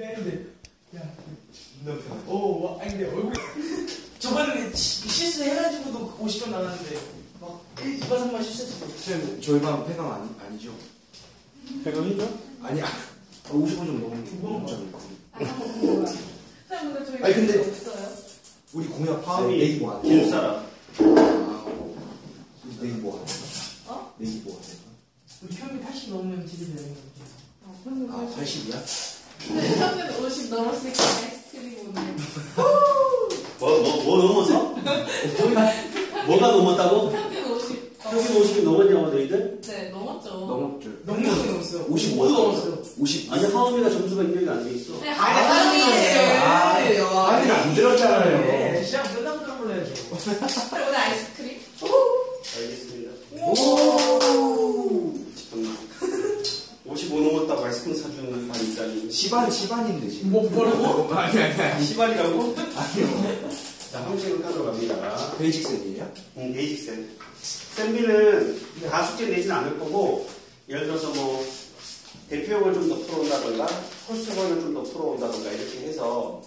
했는데 야 아니 근데 얼굴 저번에 실수해가지고도 50점 나왔는데 막 2반 3반 실수했어. 쌤 저희 반 폐강 아니죠? 폐강이죠? 아니야 55점 넘은 점이고. 쌤 근데 저희 아니, 근데 없어요? 우리 공약 파음이 네이버 안 돼. 길사람. 우리 네이버 안 돼. 어? 네이버 안 돼. 우리 평균 80 넘으면 집에 되는 거지. 아 80이야? 근데 평균 50 넘었으니까 아이스크림 오늘. 뭐 넘어서? 뭐가 넘었다고? 평균 50. 평균 50이 넘었냐고 너희들? 네, 넘었죠. 넘었죠. 너무 많이 넘었어요. 55 넘었어요. 50. 아니 하은이가 점수가 입력이 안 돼 있어. 네, 아니에요. 아니 안 들었잖아요. 네, 시작 끝나고 들어볼래야죠. 오늘 아이스크림? 알겠습니다. 오. 잠깐만. 55 넘었다고 아이스크림 사주는 반 있다니. 시반인데 지금. 뭐라고? 아니. 시발이라고? 아니요. 자, 함식을 까도록 갑니다. 베이직 셀이에요? 베이직 쌤. 쌤비는 다 숙제 내지는 않을 거고, 예를 들어서 뭐, 대표형을 좀 더 풀어온다던가, 홀수번을 좀 더 풀어온다던가, 이렇게 해서,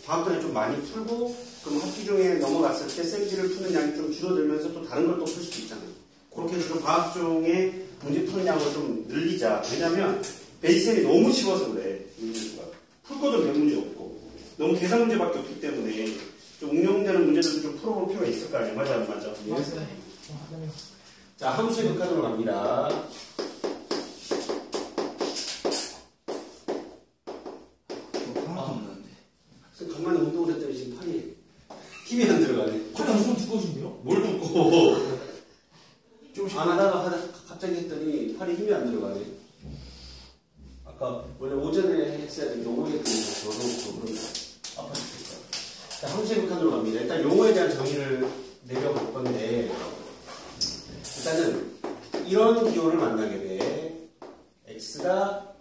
과학분을 좀 많이 풀고, 그럼 학기 중에 넘어갔을 때 쌤비를 푸는 양이 좀 줄어들면서 또 다른 걸 또 풀 수도 있잖아요. 그렇게 해서 좀 과학 중에 문제 푸는 양을 좀 늘리자. 왜냐면, 베이직쌤이 너무 쉬워서 그래, 문제수가. 풀 것도 몇 문제 없고, 너무 계산 문제밖에 없기 때문에, 좀 응용되는 문제들도 좀 풀어볼 필요가 있을 거 아니에요? 맞아, 안 맞아? 맞아요. 자, 함수의 극한으로 갑니다. 하나도 없는데. 지금 간만에 운동을 했더니 지금 팔이 힘이 안 들어가네. 팔이 엄청 두꺼우신데요? 뭘 붓고 안 하다가 갑자기 했더니 팔이 힘이 안 들어가네. 아까 원래 오전에 했어야 되는데 오후에 저도 그런 아파 죽겠다. 자, 함수의 극한으로 갑니다. 일단 용어에 대한 정의를 내려볼 건데 일단은 이런 기호를 만나게 돼. x가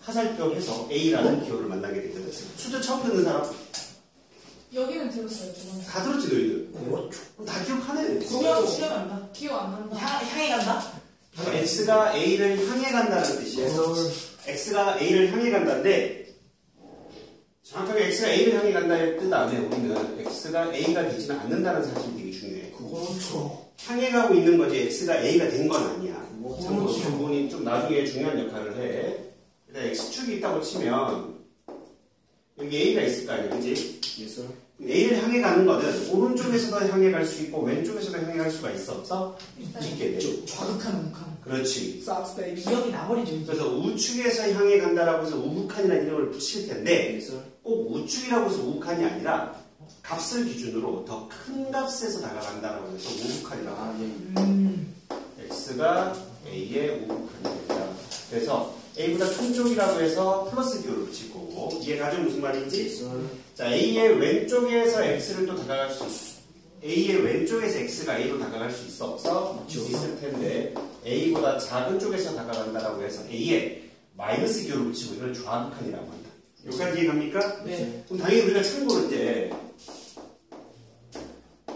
화살표 해서 a라는 기호를 만나게 되거든. 수도 처음 듣는 사람? 여기는 들었어요, 저번에. 다 들었지 너희들? 다 기억하네. 구경하고 수련 한다. 기억 안 난다. 향해 간다? x가 a를 향해 간다는 뜻이에요. x가 a를 향해 간다인데 정확하게 x가 a를 향해 간다의 뜻 안에 우리는 x가 a가 되지는 않는다는 사실이 되게 중요해. 그렇죠. 향해 가고 있는 거지 x가 a가 된 건 아니야. 참고로 이 그렇죠. 부분이 좀 나중에 중요한 역할을 해. 일단 x축이 있다고 치면 여기 a가 있을 거 아니야, 그지? 예술. a를 향해 가는 거는 오른쪽에서도 향해 갈 수 있고 왼쪽에서도 향해 갈 수가 있어. 없어? 있게 돼. 좌극한 우극한. 그렇지. 싹스 베이비. 기억이 나버리죠. 이제. 그래서 우측에서 향해 간다라고 해서 우극한이라는 이름을 붙일 텐데 예술. 꼭 우측이라고 해서 우극한이 아니라 값을 기준으로 더 큰 값에서 다가간다라고 해서 우극한이라고 아 합니다. 예. x가 a의 우극한이 된다. 그래서 a보다 큰 쪽이라고 해서 플러스 기호를 붙일 거고 이해가죠? 무슨 말인지? 예술. 자, a의 왼쪽에서 x를 또 다가갈 수 있어. a의 왼쪽에서 x가 a로 다가갈 수 있어? 없어? 있을 텐데 a보다 작은 쪽에서 다가간다라고 해서 a에 마이너스 기호를 붙이고 이걸 좌극한이라고 한다. 여기까지 이해갑니까? 네. 그럼 당연히 우리가 참고로 이제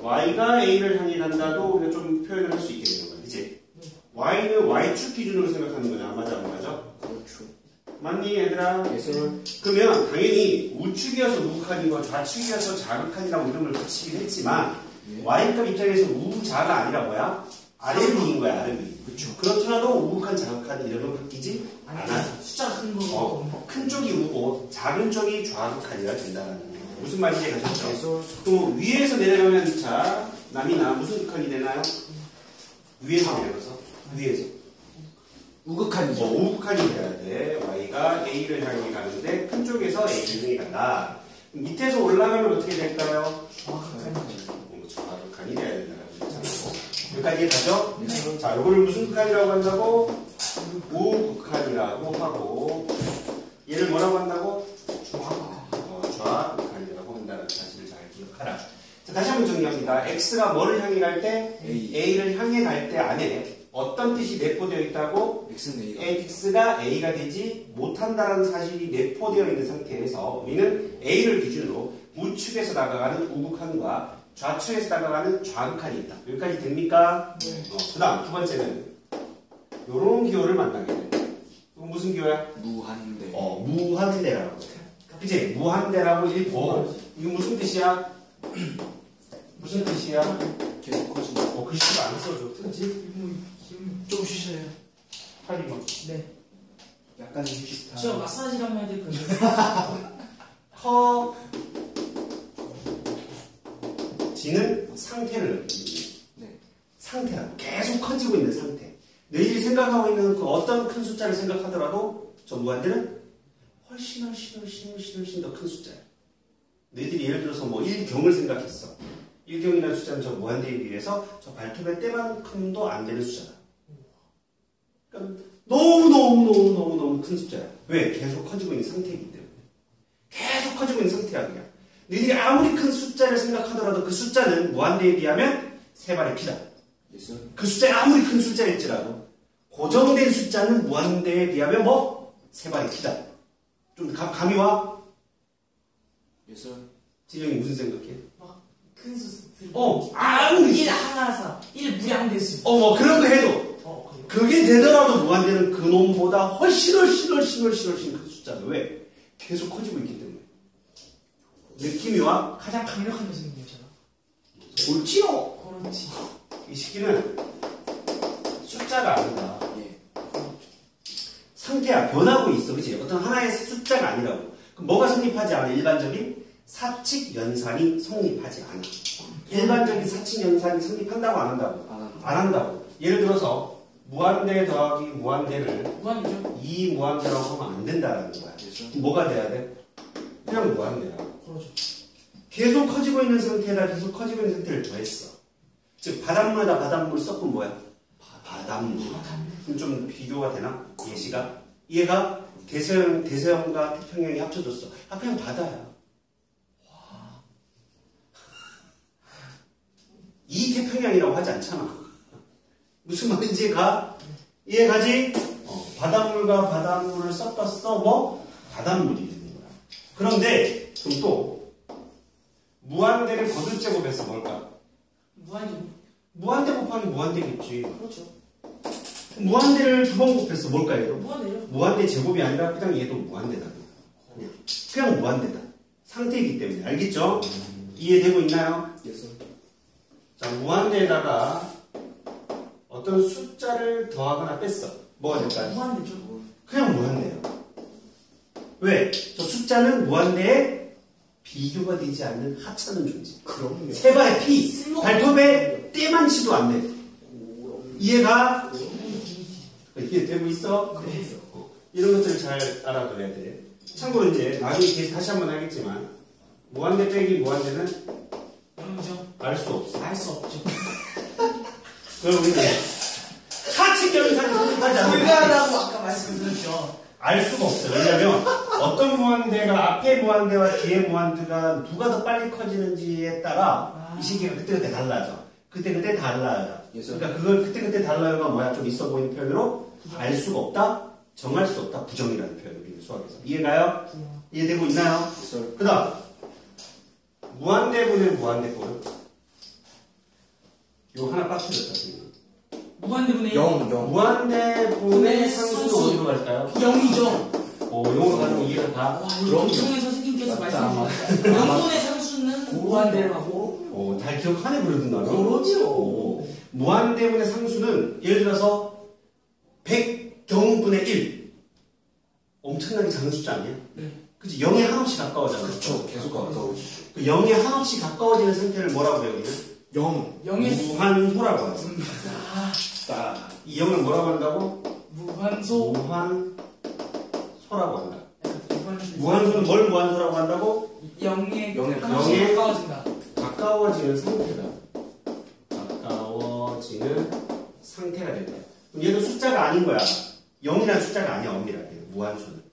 y가 a를 향해 간다도 우리가 좀 표현을 할 수 있게 되는 거야. 그치? y는 y축 기준으로 생각하는 거냐? 안 맞아, 안 맞아? 그렇죠. 맞니, 얘들아? 예술. 그러면 당연히 우측이어서 우극한이고 좌측이어서 좌극한이라고 이름을 붙이긴 했지만 y값 입장에서 우좌가 아니라 뭐야? 아래위인 거야, 아래위. 그렇죠. 그렇더라도 우극한 좌극한 이름은 바뀌지 않아. 숫자가 큰 거. 큰 쪽이 우고 작은 쪽이 좌극한이라 된다는 거예요. 무슨 말인지 가셨죠? 예술. 또 위에서 내려가면 자, 남이나 무슨 극한이 되나요? 위에서 내려가서 위에서 우극한이죠. 우극한이 돼야 돼. y가 a를 향해 가는데 큰 쪽에서 a를 향해 간다. 밑에서 올라가면 어떻게 될까요? 좌극한이 돼야 된다는 거죠. 여기까지 가죠? 자, 이거를 무슨 극한이라고 한다고? 우극한이라고 하고 얘를 뭐라고 한다고? 좌극한이라고 한다는 사실을 잘 기억하라. 자, 다시 한번 정리합니다. x가 뭐를 향해 갈 때? a를 향해 갈 때 안에 어떤 뜻이 내포되어 있다고? X는 A가. x가 a가 되지 못한다는 사실이 내포되어 있는 상태에서 우리는 a를 기준으로 우측에서 다가가는 우극한과 좌측에서 다가가는 좌극한이 있다. 여기까지 됩니까? 네. 그 다음 두 번째는 이런 기호를 만나게 돼. 그럼 무슨 기호야? 무한대. 무한대라고. 그치? 무한대라고 읽고 이거 무슨 뜻이야? 무슨 뜻이야? 계속 커진다. 글씨가 안 써줘. 그치? 좀 쉬셔요. 팔이면 네. 약간의 휴식 저 타임. 마사지를 한번 해야 될 건데. 커지는 상태를 느끼는 네. 상태야. 계속 커지고 있는 상태. 너희들이 생각하고 있는 그 어떤 큰 숫자를 생각하더라도 저 무한대는 훨씬 더 큰 숫자야. 너희들이 예를 들어서 뭐 1경을 생각했어. 1경이라는 숫자는 저 무한대에 비해서 저 발톱의 때만큼도 안 되는 숫자다. 그러니까 너무 큰 숫자야. 왜? 계속 커지고 있는 상태이기 때문에. 계속 커지고 있는 상태야 그냥. 너희들이 아무리 큰 숫자를 생각하더라도 그 숫자는 무한대에 비하면 세 발의 피다. 그 숫자가 아무리 큰 숫자일지라도 고정된 숫자는 무한대에 비하면 뭐? 세 발의 피다. 좀 감이 와? 진영이 무슨 생각해? 큰 수. 아무리 1 항하사. 1 무량대수. 뭐 그런 거 해도 그래요? 그게 되더라도 무한대는 그 놈보다 훨씬 큰 숫자다. 왜? 계속 커지고 있기 때문에. 느낌이 와? 가장 강력한 것은 뭐잖아. 옳지요. 그렇지. 이 시기는 숫자가 아니다. 상태야. 변하고 있어. 그치? 어떤 하나의 숫자가 아니라고. 그럼 뭐가 성립하지 않아? 일반적인 사칙 연산이 성립하지 않아. 일반적인 사칙 연산이 성립한다고 안 한다고? 안 한다고. 예를 들어서 무한대 더하기 무한대를 무한이죠. 이 무한대라고 하면 안 된다라는 거야. 그럼 뭐가 돼야 돼? 그냥 무한대야. 그렇죠. 계속 커지고 있는 상태에다 계속 커지고 있는 상태를 더했어. 즉 바닷물에다 바닷물 섞은 뭐야? 바닷물. 그럼 좀 비교가 되나? 예시가? 얘가 대서양과 태평양이 합쳐졌어. 그냥 바다야. 이 태평양이라고 하지 않잖아. 무슨 말인지 이해가지? 바닷물과 바닷물을 섞었어. 뭐? 바닷물이 되는 거야. 그런데 그럼 또 무한대를 거듭제곱해서 뭘까? 무한이죠. 무한대 곱하기 무한대겠지. 그렇죠. 무한대를 두 번 곱했어. 뭘까 얘도? 무한대죠. 무한대 제곱이 아니라 그냥 얘도 무한대다. 그냥 무한대다. 상태이기 때문에. 알겠죠? 이해되고 있나요? 자, 무한대에다가 어떤 숫자를 더하거나 뺐어. 뭐가 될까요? 무한대죠. 그냥 무한대예요. 왜? 저 숫자는 무한대에 비교가 되지 않는 하찮은 존재. 그럼요. 세 발의 피, 발톱에 때만치도 안 돼. 이해가? 이해되고 있어? 네. 이런 것들을 잘 알아둬야 돼. 참고로 이제 나중에 계속 다시 한번 하겠지만 무한대 빼기 무한대는 영이죠. 알 수 없어. 알 수 없죠. 그럼 우리는 사칙 연산이 성립하지 않는 불가하다고 아까 말씀드렸죠. 알 수가 없어요. 왜냐면 어떤 무한대가 앞에 무한대와 뒤에 무한대가 누가 더 빨리 커지는지에 따라 이 시기가 그때그때 달라져. 그때그때 달라요. 그러니까 그걸 그때그때 달라요가 뭐야? 좀 있어 보이는 표현으로 알 수가 없다, 정할 수 없다, 부정이라는 표현을 우리는 수학에서. 이해가요? 이해되고 있나요? 그 다음 무한대분의 무한대꼴은 요 하나 빠뜨렸다. 무한대분의 무한대분의 상수는 상수. 어디로 갈까요? 0이죠. 0으로 가는 이해가 가? 이종의 선생님께서 말씀하셨어요. 0분의 상수는 무한대로 하고. 잘 기억하네, 그래도 나는. 그렇죠. 무한대분의 상수는 예를 들어서 100경분의 1. 엄청나게 작은 숫자 아니야? 네. 그치? 0에 한없이 가까워잖아. 그쵸. 계속 가까워지죠. 그 0에 한없이 가까워지는 상태를 뭐라고 해요, 우리는? 0의 무한소라고 하죠. 이 0을 뭐라고 한다고? 무한소. 무한소라고 한다. 무한소는 뭘 무한소라고 한다고? 0에 영에 가까워진다. 가까워지는 상태다. 가까워지는 상태가 된다. 그럼 얘도 숫자가 아닌 거야. 0이라는 숫자가 아니야, 엄밀하게. 무한소는.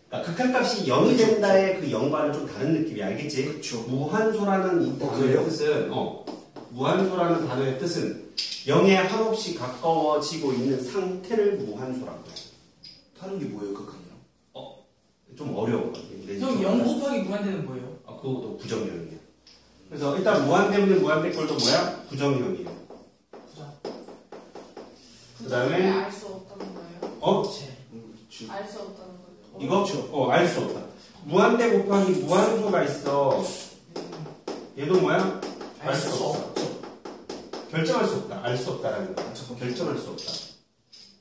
그러니까 극한값이 0이 된다의 그 0과는 좀 다른 느낌이 알겠지? 그쵸. 무한소라는 이 단어의 그래요? 뜻은 무한소라는 단어의 뜻은 0에 한없이 가까워지고 있는 상태를 무한소라고 해. 다른 게 뭐예요, 극한이랑? 좀 어려워. 형 0 곱하기 무한대는 뭐예요? 그것도 부정형이야. 그래서 일단 무한대분의 무한대꼴도 뭐야? 부정형이야. 그 다음에 알 수 없다는 거예요? 제. 알 수 없다는 거죠. 이거? 알 수 없다. 무한대 곱하기 무한소가 있어. 얘도 뭐야? 알 수 없어. 결정할 수 없다. 알 수 없다라는 거야. 결정할 수 없다.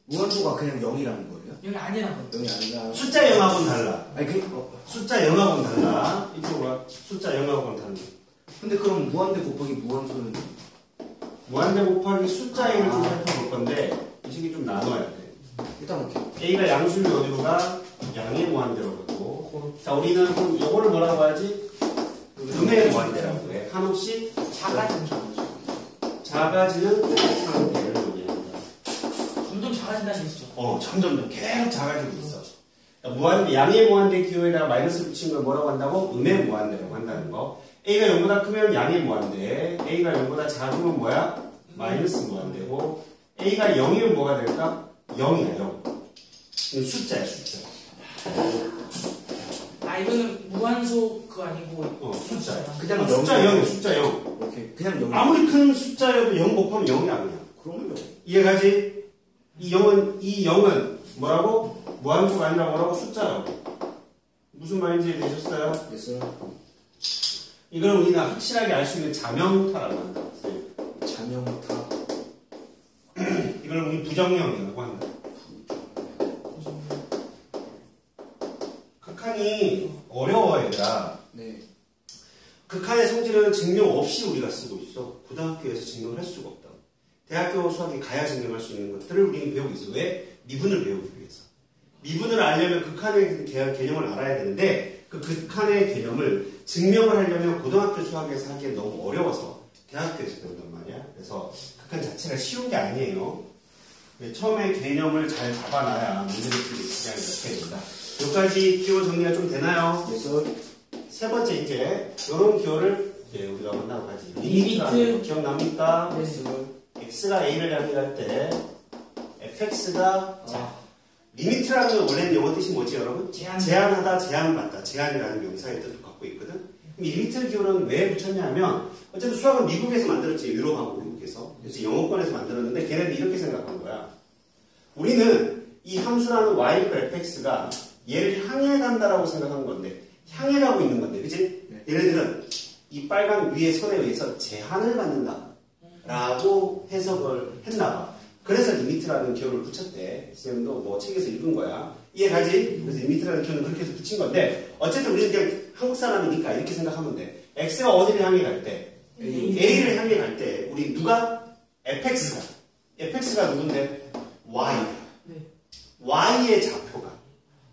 무한소가 그냥 0이라는 거예요? 여기 아니라고. 0이 아니라. 숫자 0하고는 달라. 아니, 숫자 0하고는 달라. 이쪽으로 와. 숫자 0하고는 달라. 근데 그럼 무한대 곱하기 무한소는. 무한대 곱하기 숫자 A를 좀 살펴볼 건데, 이 식이 좀 나눠야 돼. 일단 어떻게? A가 양수를 어디로 가? 양의 무한대로 가고. 자, 우리는 그럼 요거를 뭐라고 하지? 음의 무한대라고 해. 한없이 작아진다. 작아지는 상태를 의미합니다. 점점 작아진다는 얘기죠. 점점 계속 작아지고 있어. 그러니까 양의 무한대 기호에다가 마이너스 붙인 걸 뭐라고 한다고? 음의 무한대라고 한다는 거. A가 0보다 크면 양의 무한대, A가 0보다 작으면 뭐야? 마이너스 무한대고, A가 0이면 뭐가 될까? 0이야, 0. 이건 숫자야, 숫자. 아, 이거는 무한소 그거 아니고. 숫자야. 그냥 숫자 0. 0이야, 숫자 0. 이렇게. 그냥 0. 아무리 큰 숫자여도 0 곱하면 0이 아니야. 그러면 0. 이해가지? 이 0은 뭐라고? 무한소가 아니라 뭐라고? 숫자라고. 무슨 말인지 이해되셨어요? 됐어요. 이걸 우리가 확실하게 알 수 있는 자명타라고 한다. 자명타. 이걸 우리 부정형이라고 한다. 극한이 어려워, 얘들아. 네. 극한의 성질은 증명 없이 우리가 쓰고 있어. 고등학교에서 증명을 할 수가 없다. 대학교 수학에 가야 증명할 수 있는 것들을 우리는 배우고 있어. 왜? 미분을 배우기 위해서. 미분을 알려면 극한의 개념을 알아야 되는데 그 극한의 개념을 증명을 하려면 고등학교 수학에서 하기엔 너무 어려워서 대학교에서 배운단 말이야. 그래서 극한 자체가 쉬운 게 아니에요. 처음에 개념을 잘 잡아놔야 문제를 풀기 그냥 이렇게 된다. 여기까지 기호 정리가 좀 되나요? 그래서 세 번째 이제 이런 기호를 이제 우리가 만나고 가지. 리미트. 기억납니까? 그래서 x가 a를 향해 갈 때 fx가 리미트라는 건 원래는 영어 뜻이 뭐지 여러분? 제한하다, 제한받다, 제한이라는 명사의 뜻을 갖고 있거든. 그럼 이 리미트 기호는 왜 붙였냐면 어쨌든 수학은 미국에서 만들었지, 유럽하고 미국에서. 그래서 영어권에서 만들었는데 걔네들 이렇게 생각한 거야. 우리는 이 함수라는 y과 fx가 얘를 향해 간다라고 생각한 건데 향해 가고 있는 건데, 그치? 네. 얘네들은 이 빨간 위의 선에 의해서 제한을 받는다 라고 해석을 했나 봐. 그래서 리미트라는 기호를 붙였대. 쌤도 뭐 책에서 읽은 거야. 이해가지? 그래서 리미트라는 기호는 그렇게 해서 붙인 건데 어쨌든 우리는 그냥 한국 사람이니까 이렇게 생각하면 돼. x가 어디를 향해 갈 때? a를 향해 갈 때 우리 누가? fx가 누군데? y. 네. y의 좌표가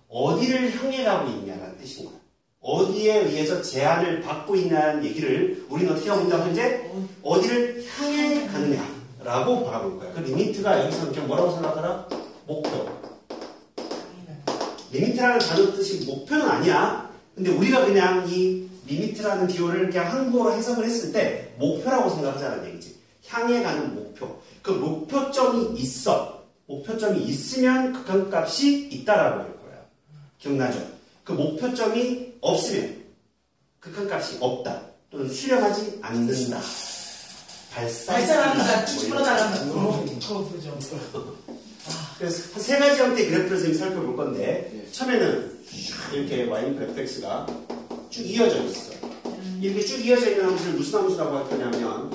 어디를 향해 가고 있냐라는 뜻인 거야. 어디에 의해서 제한을 받고 있냐는 얘기를 우리는 어떻게 하고 있다고 현재? 어디를 향해 가느냐라고 바라볼 거야. 그 리미트가 여기서 그냥 뭐라고 생각하라? 목표. 리미트라는 단어 뜻이 목표는 아니야. 근데 우리가 그냥 이 리미트라는 기호를 그냥 한국어로 해석을 했을 때 목표라고 생각하자는 얘기지. 향해 가는 목표. 그 목표점이 있어. 목표점이 있으면 극한값이 있다라고 할 거야. 기억나죠? 그 목표점이 없으면 극한값이 없다. 또는 수렴하지 않는다. 발산한다. 쭉 뭐 끌어나간다. 이런 그거 보죠. 그래서 한 세 가지 형태의 그래프를 지금 살펴볼 건데 네. 처음에는 이렇게 y fx가 쭉 이어져 있어. 이렇게 쭉 이어져 있는 함수를 무슨 함수라고 할 거냐면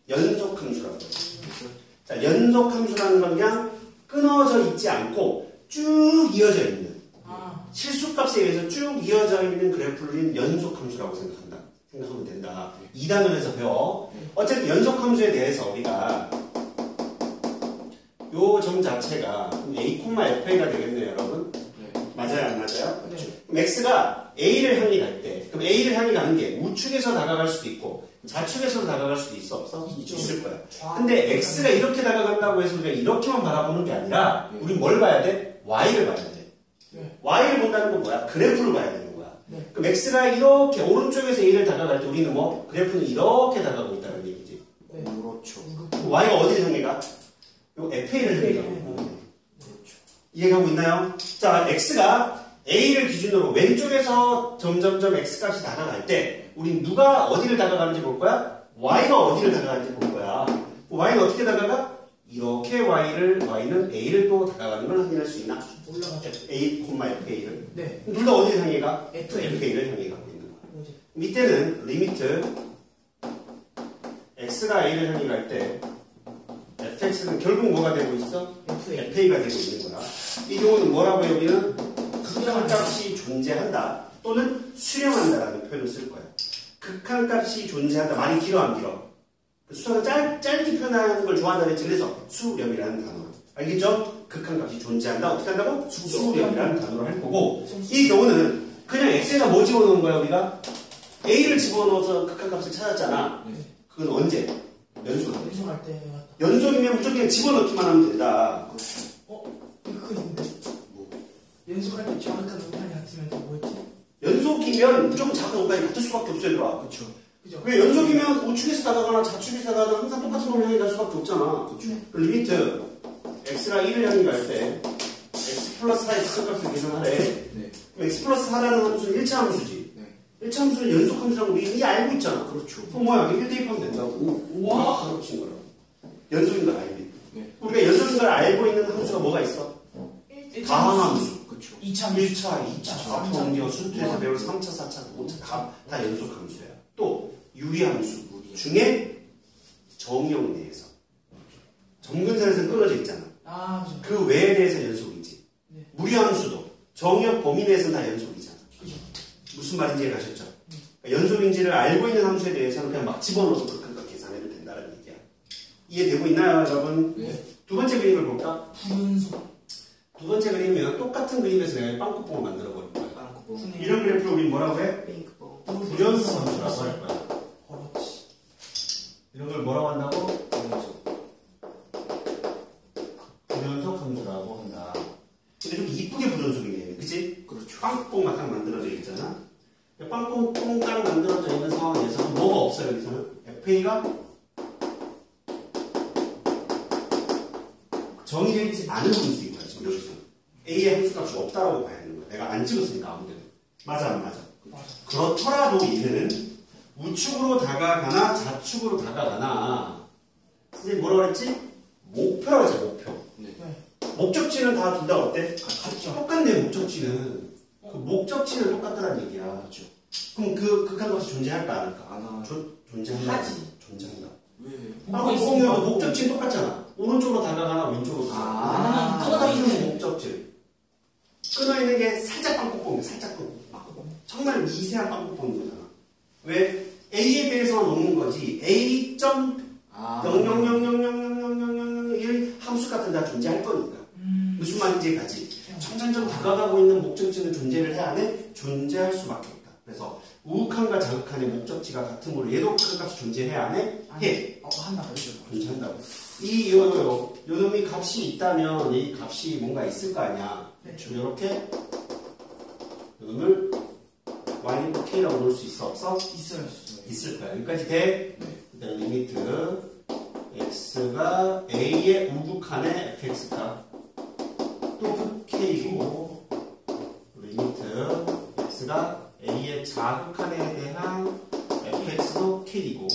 연속 함수라고 해요. 자, 연속 함수라는 건 그냥 끊어져 있지 않고 쭉 이어져 있는 실수값에 의해서 쭉 이어져 있는 그래프를 연속 함수라고 생각하면 된다. 2단원에서 배워. 어쨌든 연속 함수에 대해서 우리가 요 점 자체가 a, fa가 되겠네요, 여러분. 네. 맞아요, 안 맞아요? 네. 그럼 x가 a를 향해 갈 때, 그럼 a를 향해 가는 게 우측에서 다가갈 수도 있고 좌측에서 다가갈 수도 있어, 없어? 있을 거야. 근데 x가 이렇게 다가간다고 해서 우리가 이렇게만 바라보는 게 아니라 네. 우리 뭘 봐야 돼? y를 봐야 돼. 네. y를 본다는 건 뭐야? 그래프를 봐야 되는 거야. 네. 그럼 x가 이렇게 오른쪽에서 a를 다가갈 때 우리는 뭐? 그래프는 이렇게 다가가고 있다는 얘기지. 네. 그렇죠. 그럼 y가 어디를 향해 가? 요 FA를 향해 가고. 그렇죠. 이해가고 있나요? 자, x가 a를 기준으로 왼쪽에서 점점점 x값이 다가갈 때 우린 누가 어디를 다가가는지 볼 거야? y가 어디를 다가가는지 볼 거야. y는 어떻게 다가가? 이렇게 y는 a를 또 다가가는 걸 확인할 수 있나? 올라가죠. a, fa를. 네. 둘 다 어디를 향해 가? FA. fa를 향해 가고 있는 거야. 뭐지? 밑에는 리미트 x가 a를 향해 갈 때 fx는 결국 뭐가 되고 있어? FA. fa가 되고 있는 거야. 이 경우는 뭐라고 여기는 극한 극한값이 존재한다 또는 수렴한다라는 표현을 쓸 거야. 극한값이 존재한다. 말이 길어 안 길어? 수학은 짧게 표현하는 걸 좋아한다 그랬지. 그래서 수렴이라는 단어. 알겠죠? 극한값이 존재한다. 어떻게 한다고? 수렴이라는 단어를 할 거고, 이 경우는 그냥 x에다 뭐 집어넣은 거야 우리가? a를 집어넣어서 극한값을 찾았잖아. 그건 언제? 연속. 연속할 때 맞다. 연속이면 무조건 집어넣기만 하면 된다. 그거 있는데. 뭐? 연속할 때 정확한 음판이 같으면 또 뭐였지? 연속이면 무조건 작은 음판이 같을 수밖에 없어요, 얘들아. 그쵸. 그죠? 왜 연속이면 우측에서 다가가나 좌측에서 다가가나 항상 똑같은 놈을 향해 갈 수밖에 없잖아. 리미트 x가 1을 향해 갈 때 x 플러스 4의 극한값을 계산하래. 네. 그럼 x 플러스 4라는 함수는 1차 함수지. 네. 1차 함수는 연속 함수라고 우리 이미 알고 있잖아. 그렇죠. 그럼 뭐야? 1 대입하면 된다고. 와. 그렇친 거라. 연속인 걸 알지. 네. 우리가 연속인 걸 알고 있는 함수가 뭐가 있어? 가함함수. 그쵸. 2차 1차, 2차, 3차, 앞으로 수투에서 배울 3차, 4차, 5차 다 연속 함수야. 또 유리함수 중에 정의형 내에서 점근선에서 끊어져 있잖아. 아, 그죠. 그 외에 대해서 연속이지. 네. 무리함수도 정의형 범위 내에서는 다 연속이잖아. 그죠. 무슨 말인지 가셨죠? 그러니까 연속인지를 알고 있는 함수에 대해서는 그냥 막 집어넣어서 극한값 계산해도 된다는 얘기야. 이해되고 있나요, 여러분? 네. 두 번째 그림을 볼까? 분속. 두 번째 그림은 똑같은 그림에서 내가 빵꾸뽕을 만들어 버릴 거야. 빵꾸뽕. 이런 그래프를 우리 뭐라고 해? 핑크뽕. 불연속 함수라고 할 거야. 그렇지. 이런 걸 뭐라고 한다고? 연속. 불연속 함수라고 한다. 근데 좀 이쁘게 불연속이네, 그치? 그렇죠. 빵꾸뽕만 딱 만들어져 있잖아. 빵꾸뽕 딱 만들어져 있는 상황에서 뭐가 없어요, 여기서는? FA가 정의되어 있지 않은 함수인 거야, 지금 여기서는. A의 함수값이 없다라고 봐야 되는 거야. 내가 안 찍었으니까 아무데도. 맞아, 안 맞아? 맞아. 그렇더라도 얘는 우측으로 다가가나 좌측으로 다가가나 선생님 뭐라고 그랬지? 목표라고 했지, 목표. 네. 목적지는 다 둘 다 어때? 같죠. 똑같네. 목적지는 그 목적지는 똑같다는 얘기야. 그렇죠. 그럼 그 극한값이 존재할까 안 할까? 안 하. 존재한다. 하지. 존재한다. 왜? 보고 보면 있으니까. 목적지는 똑같잖아. 오른쪽으로 다가가나 왼쪽으로 다가가나. 아, 끊어져 있는 목적지. 끊어 있는 게 살짝 빵꾸뽕이야. 살짝 빵꾸뽕. 정말 미세한 빵꾸뽕인 거잖아. 왜? A에 대해서만 놓는 거지. A. 아. 00000000001 함수 같은 다 존재할 거니까. 무슨 말인지 가지. 점점점 다가가고 있는 목적지는 존재를 해야 돼? 존재할 수밖에 없다. 그래서 우극한과 자극한의 목적지가 같으므로 얘도 극한값이 존재해야 안 해? 해. 한다. 그죠. 존재한다고. 요 놈이 값이 있다면 이 값이 뭔가 있을 거 아니야. 그렇죠. 이렇게 요 놈을 y k라고 놓을 수 있어? 없어? 있어요. 있을 거야. 여기까지 돼? 그다음 리미트 x가 a의 우극한의 fx가 또 k이고 리미트 x가 a의 자극한에 대한 fx도 k이고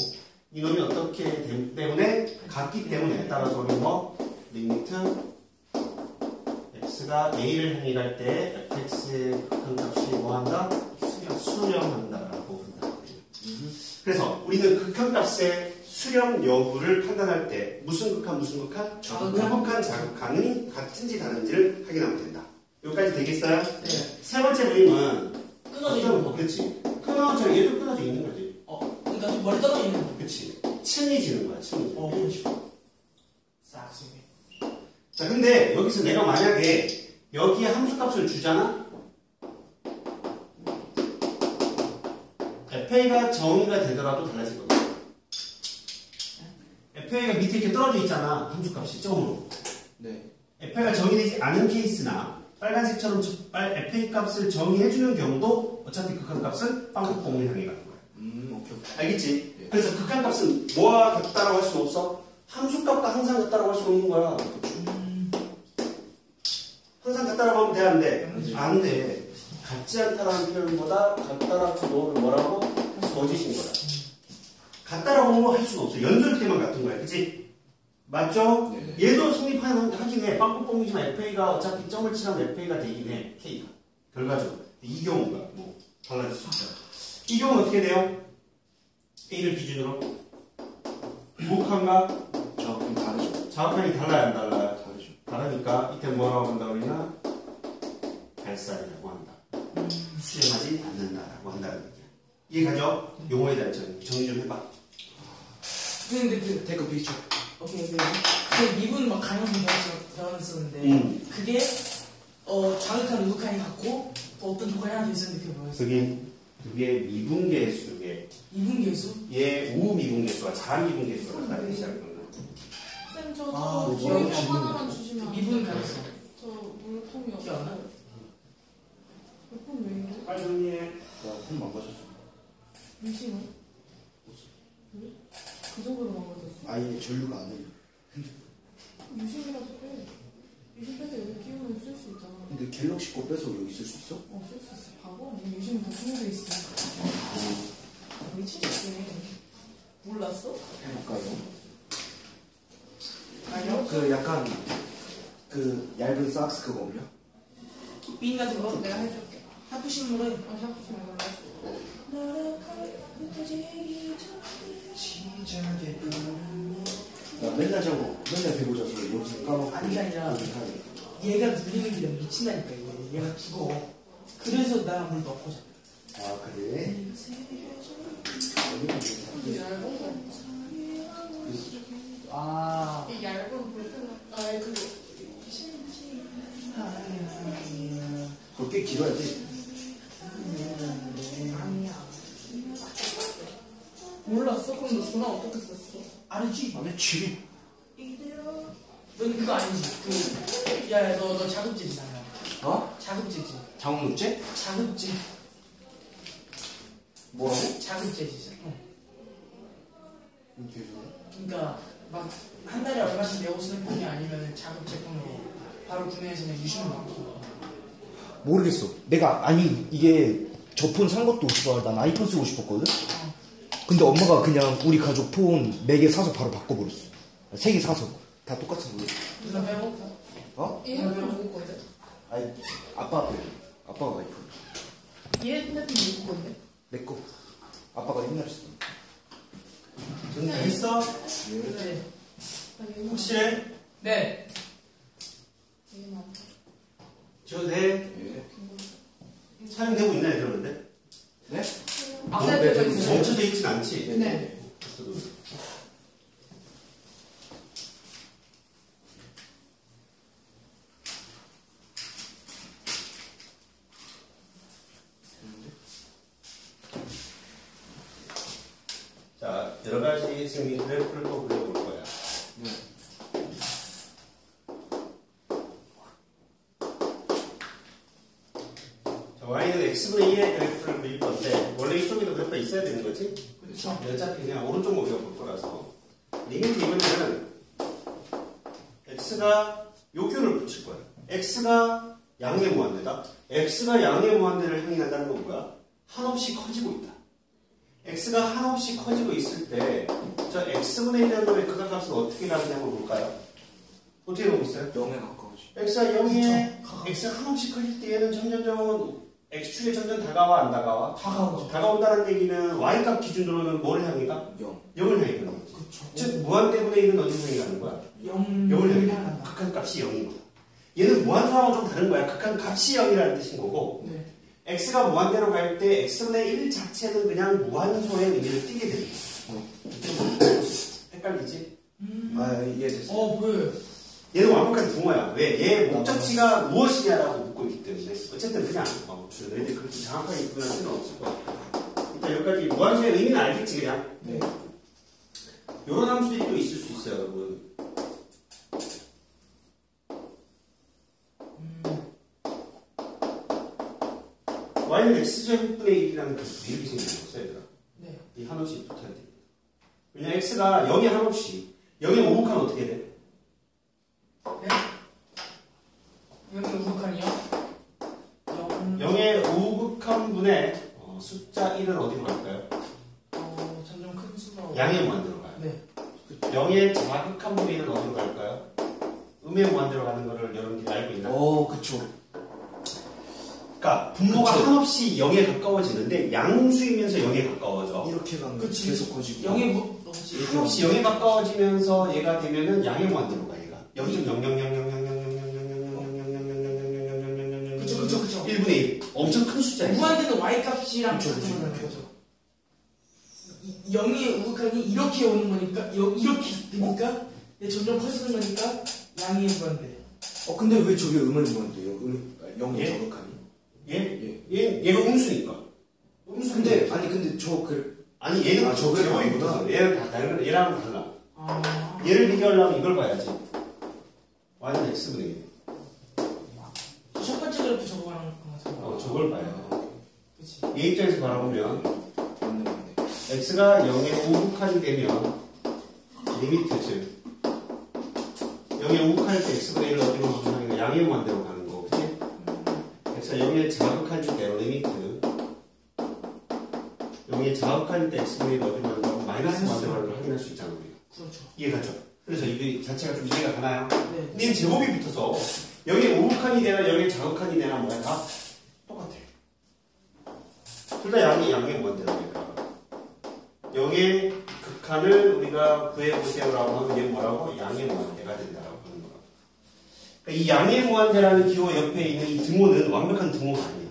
이놈이 어떻게 되기 때문에 같기 때문에 따라서 우리 뭐 리미트 x가 a를 향해 갈 때 fx의 극한값이 뭐한다? 수렴한다라고 한다. 그래서 우리는 극한값의 수렴 여부를 판단할 때 무슨 극한 무슨 극한? 우극한 자극한이 같은지 다른지를 확인하면 된다. 여기까지 되겠어요? 네. 세 번째 그림은 끊어져 있는 거. 그렇지. 끊어져 얘도 끊어져 있는 거지. 그러니까 좀 멀리 떨어져 있는 거. 그렇지. 층이지는 거야. 층이. 그렇죠. 싹 속에. 자, 근데 여기서 내가 만약에 여기에 함수값을 주잖아? FA가 정의가 되더라도 달라지거든. FA가 밑에 이렇게 떨어져 있잖아. 함수값이 점으로. 네. FA가 정의되지 않은 케이스나 빨간색처럼 FA 값을 정의해주는 경우도 어차피 극한값은 빵꾸뽕을 향해 가는 거야. 오케이. 알겠지? 네. 그래서 극한값은 뭐와 같다라고 할 수는 없어? 함수값과 항상 같다라고 할 수 없는 거야. 항상 같다라고 하면 돼, 안 돼? 안 돼. 같지 않다라는 표현보다 같다라고 놓으면 뭐라고? 거짓인 거야. 같다라고 놓으면 할 수는 없어. 연설 때만 같은 거야. 그치? 맞죠? 네. 얘도 성립하긴 해. 빵꾸뻥이지만 FA가 어차피 점을 치면 FA가 되긴 해. K가. 결과적으로. 이 경우가 뭐 달라질 수 있죠. 이 경우는 어떻게 돼요? A를 기준으로 무한과 저하고 다르죠. 자업한이 달라요, 안 달라요? 다르죠. 다르니까 이때 뭐라고 한다 우리는 발산이라고 한다. 수렴하지 않는다라고 한다는 얘기야. 이해가죠? 용어에 대한 정리 좀 해봐. 근데 테이크 피처. 오케이 그 미분 막 강연도 배웠었는데 그게 자극한 우극한이 같고 또 어떤 조건이 하나 더 있었는데 그게 뭐였어? 그게 미분계수에 이분계수? 얘 우미분계수와 자미분계수가 나타나기 시작하는 거야. 쌤, 저 아, 기억력 기억력 하나만 주시면 안 미분 돼요? 가능성. 저 물통이 기억 안 나? 없어요. 물통 왜 이래? 빨리 정리해. 나폰 망가졌어. 유심은? 왜? 그 정도로 망가졌어. 아예 전류가 안 해요. 유심이라도 빼. 유심 빼서 여기 끼우면 쓸 수 있잖아. 근데 갤럭시 거 빼서 여기 쓸 수 있어? 쓸 수 있어. 바보 아니야? 유심은 다 숨겨져 있어. 미치겠네. 몰랐어? 해볼까요? 아니요? 그 약간 그 얇은 삭스 그거 없냐? 빈 같은 거? 내가 해줄게. 하프식물은 샤프시 몰랐어. 나 맨날 자고 맨날 배고자서 여기서 까먹고. 아니, 그게 아니라 여기 하네. 얘가 눌리는 길에 미친다니까 얘가 죽어. 그래서 나랑 물 넣고 자. 아 그래? 근데 얇은 거. 아. 이 얇은 불편. 그거. 그거 꽤 길어야지. 아니야. 몰랐어? 그럼 너 전화 어떻게 썼어? 알지? 아니 지리. 넌 그거 아니지? 야야 너 자급제지잖아. 어? 자급제지. 장문제? 자급제. 뭐라고? 자급제지잖아. 이게 좀. 그러니까 막 한 달에 얼마씩 내고 쓰는 편이 아니면 자급제품으로 바로 구매해서 그냥 유심을 맡기고. 모르겠어. 내가 아니 이게 저 폰 산 것도 좋아. 난 아이폰 쓰고 싶었거든. 근데 엄마가 그냥 우리 가족 폰 4개 사서 바로 바꿔버렸어. 3개 사서 다 똑같은 거. 그래서 빼먹고. 어? 얘 핸드폰 누구 건데? 아니 아빠가 아이폰. 얘 핸드폰 누구 건데? 내 거. 아빠가 옛날에 쓰던. 정리했어? 네. 나 얘는 확실해? 네. 얘는 안 저도 돼? 예. 사용되고 있나 그러는데? 네? 앞에 네, 거 네, 있어요. 멈춰져 있진 않지? 네. 자, 여러 가지 생긴 그래프를 또 그려볼 거야. 네. 자, y는 x분의 2의 그래프를 그릴 건데, 원래 이쪽에도 그래프가 있어야 되는 거지? 그렇죠. 어차피 그냥 오른쪽 우리가 볼 거라서. 리미트 이번에는 x가 요규를 붙일 거야. x가 양의 무한대다. x가 양의 무한대를 향해 간다는 건 뭐야? 한없이 커지고 있다. x가 한없이 커지고 있을 때, 저 x분의 1이라는 놈의 극한값은 어떻게 나오는지 한번 볼까요? 어떻게 보고 있어요? 0에 가까워지. x가 0에 그쵸. x가 한없이 커질 때에는 점점점 x축에 점점 다가와 안 다가와? 다가오죠. 다가온다는 얘기는 y값 기준으로는 뭐를 향해 가? 0. 0을 향해 가는 거지. 그렇죠. 즉 무한대분의 1은 어디를 향해 가는 거야? 0을 향해 가는 거야. 극한값이 0인 거야. 얘는 무한수랑은 좀 다른 거야. 극한값이 0이라는 뜻인 거고, 네. x가 무한대로 갈 때 x분의 1 자체는 그냥 무한소의 의미를 띠게 되는 거야. 헷갈리지? 아 이해됐어. 보여요. 얘는 완벽한 붕어야. 왜? 얘의 목적지가 무엇이냐라고 묻고 있기 때문에. 어쨌든 그냥 너희들 그렇게 정확하게 구분할 필요는 없을 거야. 일단 여기까지 무한소의 의미는 알겠지 그냥. 네. 요런 함수들이 또 있을 수 있어요 여러분. y는 x제곱분의 1이라는 그 이렇게 생기는 거죠 얘들아. 네. 이 한없이 붙어야 돼. 왜냐 x가 0에 한없이 0에 오복하면 어떻게 돼? 네. 여기 우극한이요? 0의 오극한 분의 숫자 1은 어디로 갈까요? 점점 큰 수가. 양의 무한대로 가요. 네. 0의 자극한 부위는 어디로 갈까요? 음의 무한대로 가는 거를 여러분들이 알고 있나요? 그쵸. 그러니까 분모가 그쵸. 한없이 0에 가까워지는데 양수이면서 0에 가까워져. 이렇게 가면 그치. 계속 커지고. 영의 한없이 0에 가까워지면서 얘가 되면은 양의 무한대로 가 얘가. 0.00000000000000000000000000000000000000000000000000000000000000000000000000000000000000000000000000000000000000000000000000000000000000000000000000000000000000000000000000000000000000000000000000000000000000000000000000000000000000000000000000000000000000000000000000000000000000000000000000000000000000000000000000000000000000000000000000000000000000000000000그 정도. 영의 우극한이 이렇게 오는 거니까 이렇게 되니까 점점 커지는 거니까 양의 무한대. 근데 왜 저게 음을 모한대요? 영의 예? 저극하니? 얘가 음수니까. 근데 아니 얘는 저게 제곱이 아니구나. 붙어서 얘는 다 다른 얘랑은 달라. 아, 얘를 비교하려면 이걸 봐야지. y는 x분의 1. 첫 번째 그래프 저거 하는 거. 저걸 봐야 돼. 그치. 얘 입장에서 바라보면 맞네. x가 0의 우극한이 되면 리미트 즉 0의 우극한일 때 x분의 1을 어디로 가는 거 양의 무한대로 가는 거 그치? x가 0의 자극한일 때 리미트 0의 자극한일 때 x분의 1을 어디로 가는 거 마이너스 무한대로 가는 걸 확인할 수 있잖아 우리가. 그렇죠. 이해가죠? 그래서 이게 자체가 좀 이해가 가나요? 네. 근데 이 제곱이 붙어서 0의 우극한이 되나 0의 자극한이 되나 뭐야 다 똑같아. 둘 다 양의 무한대로 되니까 0의 극한을 우리가 구해보세요라고 하면 얘는 뭐라고? 양의 무한대가 된다라고 하는 거야. 그러니까 이 양의 무한대라는 기호 옆에 있는 이 등호는 완벽한 등호가 아니야.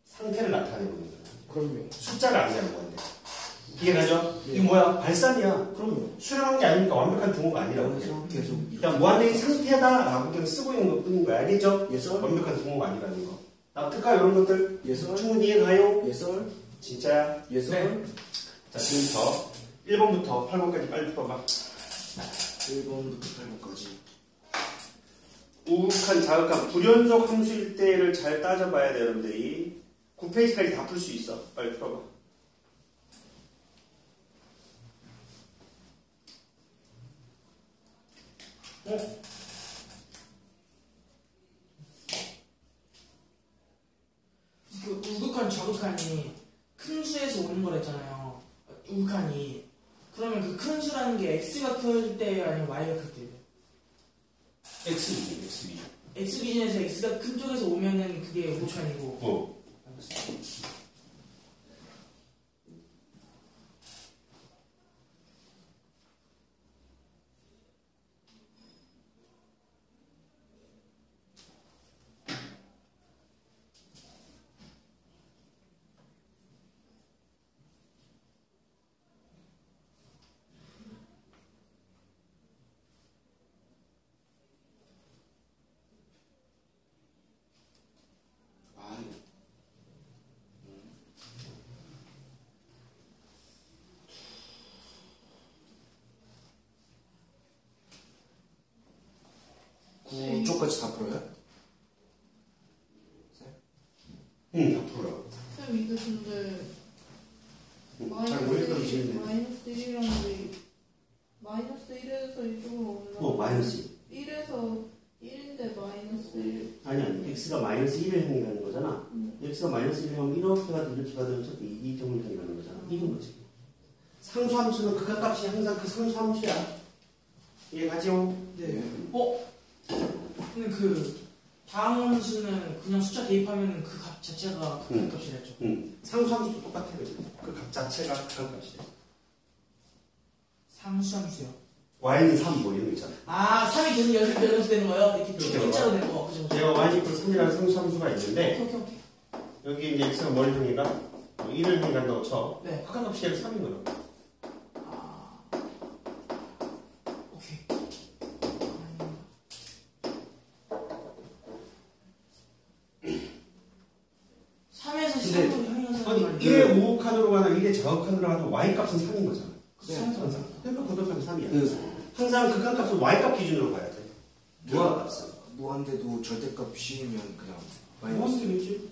상태를 나타내는 거야. 그럼요. 숫자가 아니잖아 무한대. 이해가죠? 네. 이거 뭐야? 발산이야. 그럼요. 수렴한 게 아니니까 완벽한 등호가 아니라고. 여기서 계속 그냥 무한대의 상태다라고 그냥 쓰고 있는 것 뿐인 거야. 알겠죠? 예설. 완벽한 등호가 아니라는 거. 납득가 이런 것들 예설. 충분히 이해가요? 예설. 진짜야? 예설. 자, 지금부터 1번부터 8번까지 빨리 풀어봐. 1번부터 8번까지. 우극한, 자극한, 불연속 함수일 때를 잘 따져봐야 돼, 여러분들이. 9페이지까지 다 풀 수 있어. 빨리 풀어봐. 그 우극한 좌극한이 큰 수에서 오는 거랬잖아요. 우극한이. 그러면 그 큰 수라는 게 x가 클 때예요, 아니면 y가 클 때예요? X기준, X기준. x 기준에서 x가 큰 쪽에서 오면은 그게 우극한이고. 쪽까지 다 풀어요? 다 풀어. 쌤 이거 근데 잘 모르겠다고 지금. 마이너스 1이라는데 마이너스 1에서 이쪽으로 올라 마이너스 1에서 1인데 마이너스 1 아니, X가 마이너스 1을 행위하는 거잖아. X가 마이너스 1을 하면 이렇게 가든 이렇게 가든 어차피 이 점을 행위하는 거잖아. 이런 거지. 상수함수는 극한값이 항상 그 상수함수야. 이해가죠? 네. 근데 그 다음 함수는 그냥 숫자 대입하면 그 값 자체가 극한값이랬죠. 상수함수도 똑같아. 그 값 자체가 극한값이야. 상수함수요. y는 3 뭐 이런 거 있잖아. 아, 3이 계속 연습되는 거예요? 이렇게 이렇게 일자로 되는 거. 그죠? 제가 y 이퀄 3이라는 상수함수가 있는데 오케이. 여기 이제 x가 뭘 행위가? 1을 행위한다고 쳐. 네. 극한값이 얘가 3인 거야. 아, 오케이. 3에서 근데- 3으로 향해서 아니, 1의 우극한으로 가나 1의 자극한으로 가도 y값은 3인 거잖아. 항상. 그러니까 고등값은 3이야. 항상 극한값은 y값 기준으로 봐야 돼. 극한값은. 무한대도 절대값 C이면 그냥 무슨 마이너스 소리지?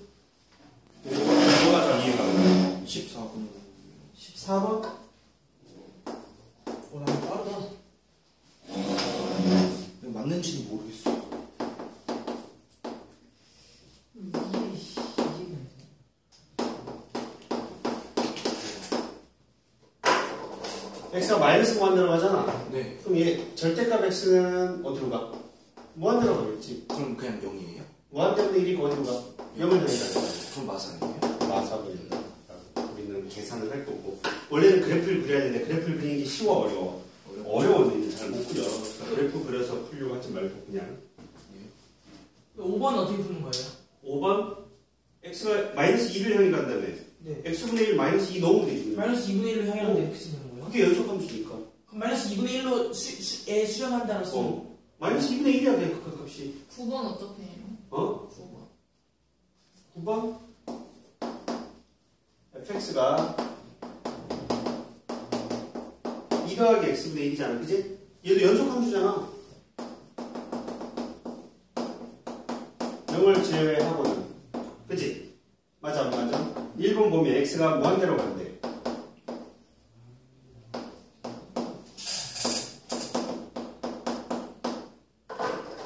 뭐가 잘 이해가 안 가? 14분. 14번? 오, 나 빠르다. 맞는지는 모르겠어. x가 마이너스 무한대로 가잖아. 네. 그럼 얘 절대값 x는 어디로 가? 무한대로 가겠지. 그럼 그냥 0이에요? 무한대분의 1이고 어디로 가? 0을 향해가잖아. 그럼 마상이에요? 마사고 된다. 우리는 계산을 할 거고. 원래는 그래프를 그려야 되는데 그래프를 그리는 게 쉬워 어려워? 어려워서 이제 잘 못 그려. 그러니까 그래프 그려서 풀려고 하지 말고 그냥. 5번은 어떻게 푸는 거예요? 5번 x가 마이너스 2를 향해 간다며. 네. x분의 1 마이너스 2 넣으면 되지. 마이너스 2분의 1로 향하는데 이렇게 쓰는 거예요? 그게 연속함수니까. 그럼 마이너스 2분의 1로 에 수렴한다로서 마이너스 2분의 1이야 그냥 그 값이. 9번 어떻게 해요? 어? 9번. 9번 fx가 2 더하기 x분의 1이잖아. 그지? 얘도 연속함수잖아. 0을 제외하고는. 그치? 맞아, 맞아. 1번 보면 x가 무한대로 간대.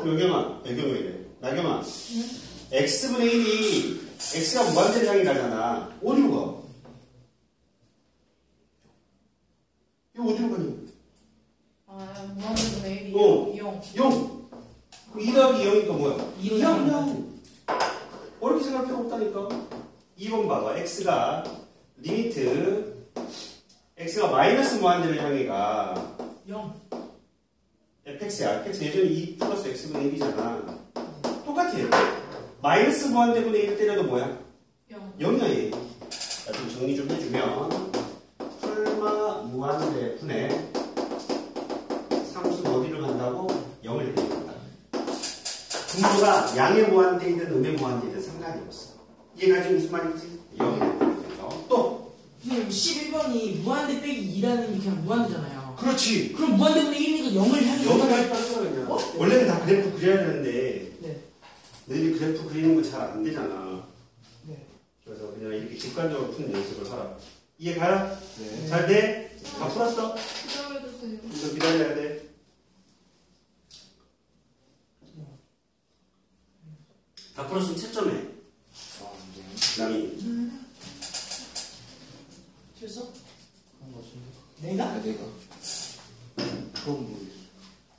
요경아, 배경이래. 나경아. x분의 1이 x가 무한대로 향해 가잖아. 어디로 가? 이거 어디로 가니? 아, 무한대분의 1이 어. 0. 0. 2 더하기 0이니까 뭐야? 2로 0. 어렵게 생각할 필요 없다니까. 2번 봐봐. x가 리미트 x가 마이너스 무한대를 향해 가. 0. fx야. fx 예전에 2 플러스 x분의 1이잖아. 똑같아. 마이너스 무한대분의 1 때려도 뭐야? 0. 0이야 얘. 자, 좀 정리 좀 해주면 설마 무한대 분의 상수는 어디로 간다고? 0을 대입한다. 분모가 양의 무한대이든 음의 무한대이든 상관이 없어. 이해가 지금 무슨 말인지? 0이 된다. 또 선생님 11번이 무한대 빼기 2라는 게 그냥 무한대잖아요. 그렇지. 그럼 무한대분의 1이니까 0을 향해 0을 간다고 할거야 그냥. 어? 원래는 다 그래프 그려야 되는데 네. 너희들이 그래프 그리는 거 잘 안 되잖아. 네. 그래서 그냥 이렇게 직관적으로 푸는 연습을 하라. 이해가요? 네. 잘 돼? 다 풀었어? 기다려주세요. 좀 기다려야 돼. 다 풀었으면 채점해. 아, 네. 남이. 실수? 그런 거 같은데. 내가? 아, 내가. 그건 모르겠어.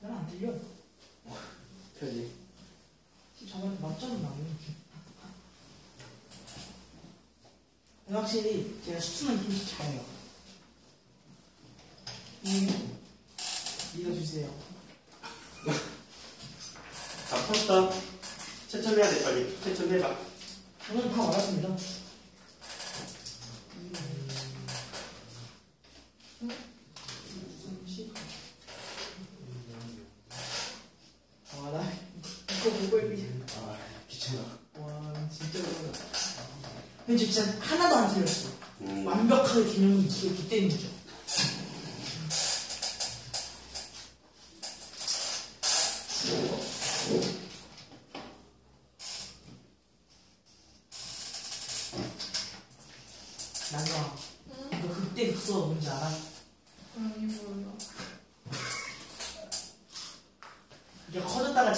난 안 들려. 편지. 저한테 맞점은 나오네. 확실히 제가 수능은 좀 잘해요. 믿어주세요. 다 풀었다. 채점해야 돼, 빨리. 채점해봐. 저는 다 알았습니다. 와, 나 이거 보고 있기. 아, 귀찮아. 와, 진짜 어려워. 근데 진짜 하나도 안 틀렸어. 음. 완벽하게 개념이 기억이 때문이죠. 난가. 너 그때 그거 뭔지 알아? 아니, 몰라. 이게 커졌다가